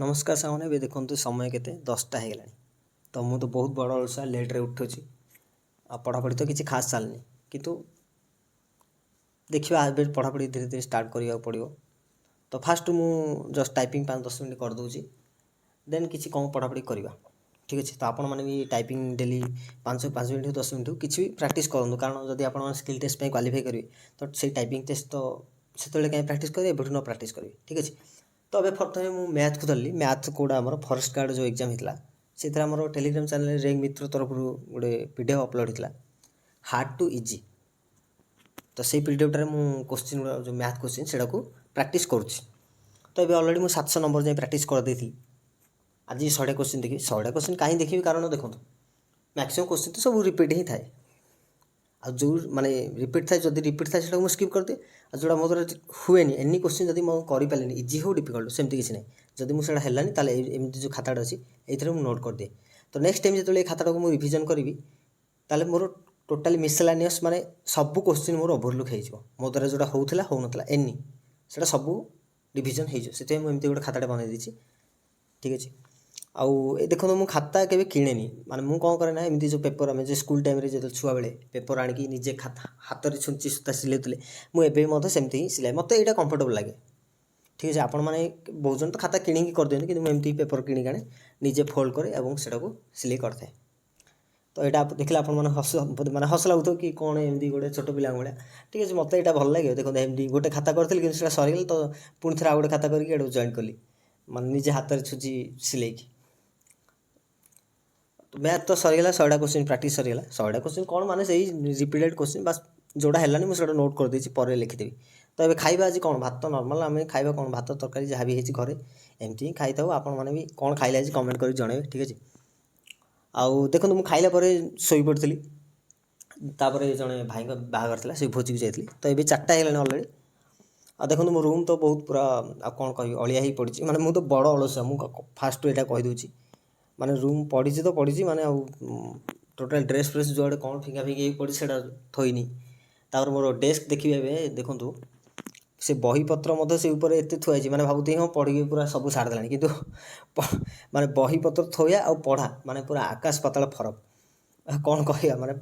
नमस्कार सामने भी देखो समय के 10टा हो तो मुझे तो बहुत बड़ अलसा लेट्रे उठुची आ पढ़ापढ़ी तो किसी खास चलनी किंतु देखिए आज पढ़ापढ़ी धीरे धीरे स्टार्ट करने पड़ो। तो फास्ट मु जस्ट टाइपिंग 5-10 मिनट करदे देन किसी कम पढ़ापढ़ी करवा ठीक अच्छे। तो आपण मैंने भी टाइपिंग डेली 5 मिनट 10 मिनट किसी भी प्राक्ट करूँ कारण जब आप स्किल टेस्ट क्वालिफाई करेंगे तो से टाइपिंग टेस्ट तो से कहीं प्राक्ट करेंगे एबठू न प्राक्ट करेंगे ठीक अच्छे। तो अबे प्रथम मुझे मैथ को धरली मैथ कौटा आम फरेस्ट गार्ड जो एग्जाम होता से आम टेलीग्राम चैनल रेंग मित्र तरफ गोटे पीडीएफ अपलोड होता हार्ड टू इजी। तो से पीडीएफटार मुझे क्वेश्चन गुड़ा जो मैथ क्वेश्चन से प्राक्ट करुँच। तो ये अलरेडी मुझे 700 नंबर जाए प्राक्ट करदे आज 100टा क्वेश्चन देखिए 100टा क्वेश्चन कहीं देखिए कारण देखो मैक्सिमम क्वेश्चन तो सब रिपीट ही थाए आ जो माने रिपीट थाए जब रिपीट थाए मुझे स्किप करदे आ जोड़ा मो द्वारा हुए एनी क्वेश्चन जब मुझे करें इजी हो डिफिकल्ट सेमती किसी ना जब मुझे है ताले एमती जो खाताटा अच्छी ये नोट कर दिए। तो नेक्स्ट टाइम जो खाताटा को मुझे रिविजन करी ताले मोर टोटाली मिसलानियस माने सब क्वेश्चन मोर ओभरलुक हो मो द्वारा जोड़ा होता होना एनी से सब रिविजन हो मुझे गोटे खाताटा बनई देती ठीक अच्छे। आउ देखो मु खाता के किणेनी माने मु कौन करे ना एमती जो पेपर आम जो स्कूल टाइम जो छुआ बेले पेपर आनिकी निजे खाता हाथ में छुंची सूता सिले मुझे सेमती ही सिलाई मत यहाँ कंफर्टेबल लगे ठीक अच्छे। आपण मैंने बहुत जन तो खाता किणिकी करदियन कि एमती पेपर किणिक आने निजे फोल्ड करे और से सिलाई करते। तो यहाँ देखिए आप हस मैंने हस लगुथ कि कौन एमती गोटे छोट पिला भाया ठीक अच्छे मत यहाँ भल लगे देखो एमती गोटे खाता करी कि सरीगला तो पुणी थे आउ गए खाता करके जॉइन कली माने निजे हाथ में छुची सिलाई। तो मैथ तो सरीगला 100टा क्वेश्चन प्राक्ट सरीगला 100टा क्वेश्चन कौन माने से रिपीटेड क्वेश्चन बस जोड़ा है मुझे नोट कर देती पर लिखिदेवी। तो ये खाଇବା आज कौन भात नॉर्मल आम खाଇବା कौन भात तरकारी जहाँ भी है घरे एमती ही खाई था आपण मैंने भी कौन खाइले आज कमेंट कर जनइबे ठीक अच्छे। आउ देखो मुझे खाइला शोई पड़ी तापर जड़े भाई बाहर था से भोजी को जाइए। तो ये 4टा है अलरेडी आ देखो मो रूम तो बहुत पूरा आ कौन कह अलिया ही पड़ी माने मुझे तो बड़ अलसा मुझे फास्ट यहाँ कहीदे माने रूम पड़ी तो पड़ी माने टोटाल ड्रेस फ्रेस जो कौन फिंगा फिंगी पड़ी से थोइनी तापर मोर डेस्क देखिए देखूँ से बही पत्र से ऊपर एत थुआई माने भावुती हाँ पढ़ी पूरा सब सारिदेला कि माने बही पत्र थोया आ पढ़ा माने पूरा आकाश पाताल फरक कौन कह माने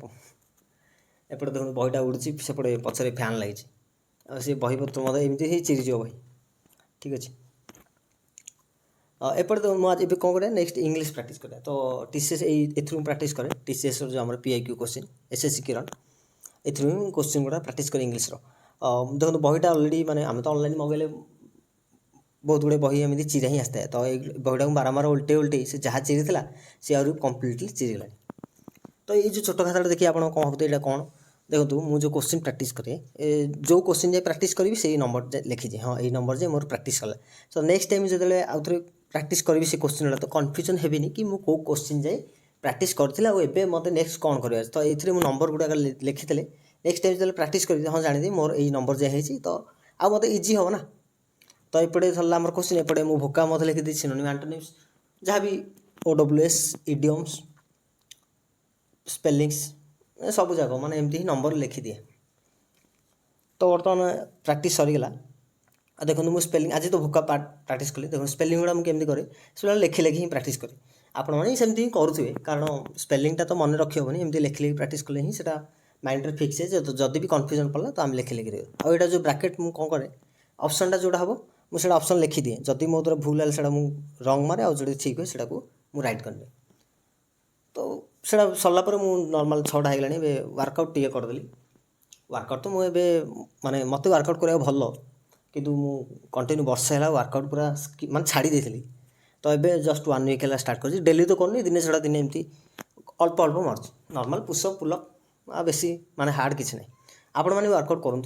एपटे देखो बहीटा उड़ी सेपटे पछरे फैन लगी सी बही पत्र एमती ही चिरीज बही ठीक अच्छे। एपटे तो मुझे आज कौन करें नेक्स्ट इंग्लिश प्राक्ट करें तो टीसीएस एथरू प्राक्ट करें टीसीएस जो आम पीआईक्यू क्वेश्चन एसएससी किरण एथरू क्वेश्चन गुड़ा प्राक्ट करें इंग्लिश देखो बहीटा अलरेडी माने आम तो ऑनलाइन मगैले बहुत गुड़े बही एमती चिरा ही आसता है। तो बहीटा को बारंबार उल्टे उल्टे से जहाँ चिरी था सी आ कम्प्लीटली चिरीगला। तो ये जो छोट खाता देखिए आप कौन भावते यहाँ कौन देखो मुझे क्वेश्चन प्राक्ट करे जो क्वेश्चन जाए प्राक्ट करी से नंबर लिखीजे हाँ ये नंबर जाए मोर प्राक्ट कला। तो नेक्स्ट टाइम जो आउ थे प्राक्ट करी से क्वेश्चन तो कन्फ्यूजन हेनी कि मुझे क्वेश्चन जाए प्राक्ट करता और एवं मत नेक्स्ट कौन कर। तो ये नंबर गुड़ा लिखी नेक्स्ट टाइम जो प्राक्ट कर हाँ जानी मोर ये नंबर जाए तो आ मत इजी हम ना। तो ये सरला मोर क्वेश्चन एपटे मुझे भोका मत लिखिदी सिनोनिम एंटोनिम्स जहाँ भी ओडब्ल्यूएस इडियम्स स्पेलिंग्स सब जाक मैंने एमती ही नंबर लिखिदिए। तो बर्तमान प्राक्ट सरीगला देखो मुझे स्पेलिंग आज तो भोका प्राक्ट कली देखो स्पेलिंग गुड़ा मुझे करे से लिखि लिखि ही प्राक्ट करें आपण मैंने सेमती ही करुवे कारण स्पेलिंगटा तो मन रखी हेनी एमती लिखि लिखि प्राक्ट कले ही से माइंड रे फिक्स है जदि भी कन्फ्यूजन पड़ा तो आम लिखि लिखि रही आईटा जो ब्राकेट मुझे कौन करे ऑप्शनटा जोड़ा हम मुझे ऑप्शन लिखिदिए जदि मो द्वारा भूल है से रंग मारे और जो ठीक हुए से मुझे रईट करनी। तो से सरला मुझे नॉर्मल 6टा होगा वर्कआउट टे करदेली वर्कआउट तो मुझे माने मत वर्कआउट करा भल किंतु मु कंटिन्यू वर्ष है वर्कआउट पूरा माने छाड़ी देती। तो ये जस्ट 1 वीक है स्टार्ट कर डेली तो करनी दिने छड़ा दिने एमती अल्प अल्प मार्च नॉर्मल पुशअप पुलअप आ बेसी माने हार्ड किसी ना आपण मैंने वर्कआउट करूँ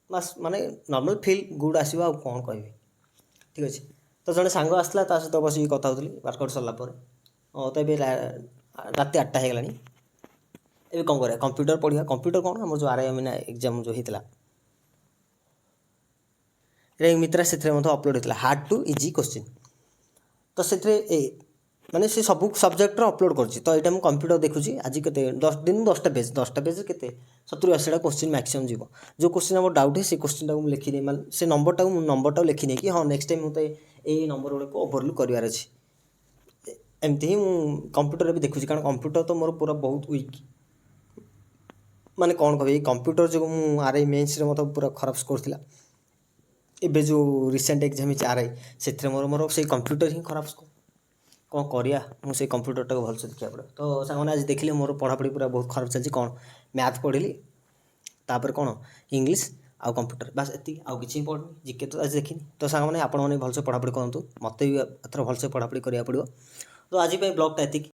बस माने नॉर्मल फील गुड आसो कौन कह ठीक अच्छे। तो जड़े सांग आसला सहित बस कथा होती वर्कआउट सरला तो ये रात 8टा होगा ये कौन करा कंप्यूटर पढ़ा कंप्यूटर कौन आम जो आरआई एग्जाम जो होता मित्रा से अपलोड होता हार्ड टू इजी क्वेश्चन। तो से माने से सब सब्जेक्ट अपलोड कर तो यहाँ मुझे कंप्यूटर देखुची आज के 10 दिन 10टा पेज के 70-80टा क्वेश्चन मैक्सिमम जो क्वेश्चन आम डाउट है से क्वेश्चन को लिखिदे माने से नंबर लिखिदे कि हाँ नेक्स्ट टाइम मुझे ଏଇ ନମ୍ବର ଗୁଡ଼ିକୁ ଓଭରଲୁକ୍ କରିବାର ଅଛି। ଏମିତି ହିଁ ମୁଁ କମ୍ପ୍ୟୁଟରରେ ବି ଦେଖୁଛି, କାରଣ କମ୍ପ୍ୟୁଟର ତ ମୋର ପୁରା ବହୁତ ୱିକ୍। ମାନେ କ'ଣ କହିବି, ଏଇ କମ୍ପ୍ୟୁଟର ଯୋଗୁଁ ମୁଁ RI ମେନ୍ସରେ ମୋତେ ପୁରା ଖରାପ ସ୍କୋର ଥିଲା। ଏବେ ଯେଉଁ ରିସେଣ୍ଟ ଏକ୍ଜାମ୍ ହେଇଛି RI, ସେଥିରେ ମୋର ସେଇ କମ୍ପ୍ୟୁଟର ହିଁ ଖରାପ ସ୍କୋର। କ'ଣ କରିବା, ମୁଁ ସେଇ କମ୍ପ୍ୟୁଟରଟାକୁ ଭଲସେ ଦେଖିବାକୁ ପଡ଼ିବ। ତ ସାଙ୍ଗମାନେ ଆଜି ଦେଖିଲେ ମୋର ପଢ଼ାପଢ଼ି ପୁରା ବହୁତ ଖରାପ ଚାଲିଛି। କ'ଣ ମ୍ୟାଥ୍ ପଢ଼ିଲି, ତାପରେ କ'ଣ ଇଂଲିଶ ଆଉ କମ୍ପ୍ୟୁଟର, ବାସ୍ ଏତିକି, ଆଉ କିଛି ହିଁ ପଢ଼ିନି। ଜିକେ ତ ଆଜି ଦେଖିନି। ତ ସାଙ୍ଗମାନେ ଆପଣମାନେ ଭଲସେ ପଢ଼ାପଢ଼ି କରନ୍ତୁ, ମୋତେ ବି ଏଥର ଭଲସେ ପଢ଼ାପଢ଼ି କରିବାକୁ ପଡ଼ିବ। ତ ଆଜି ପାଇଁ ବ୍ଲଗ୍ଟା ଏତିକି।